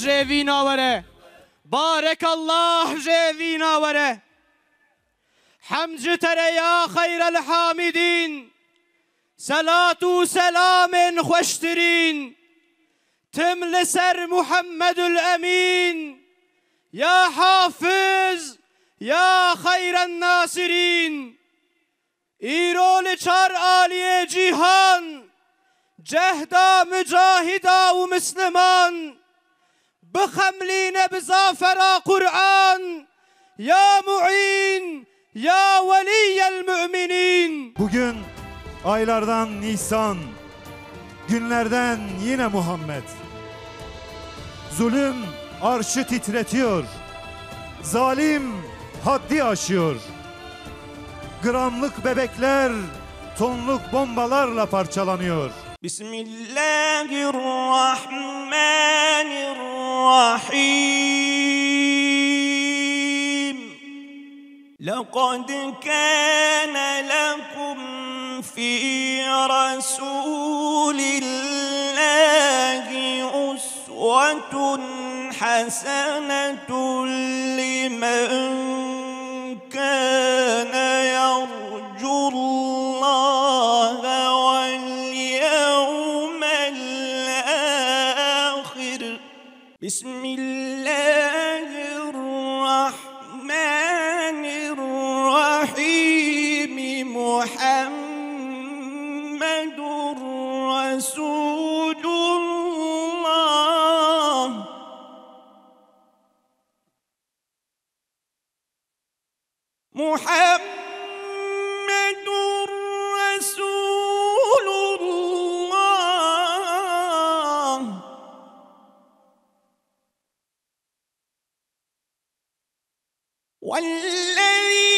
جيفينا وره بارك الله جيفينا وره حمد ترى يا خير الحامدين صلاة سلام خوشترين تم لسر محمد الأمين يا حافظ يا خير الناصرين إيرول چار آلية جيهان جهدا مجاهدا ومسلمان بخملين بزافر قرآن يا معين ya veliyel müminin. Bugün aylardan Nisan, günlerden yine Muhammed. Zulüm arşı titretiyor, zalim haddi aşıyor. Gramlık bebekler tonluk bombalarla parçalanıyor. Bismillahirrahmanirrahim. لقد كان لكم في رسول الله أسوة حسنة لمن كان يرجو الله واليوم الآخر بسم الله الرحمن الرحيم محمد رسول الله محمد رسول الله والذين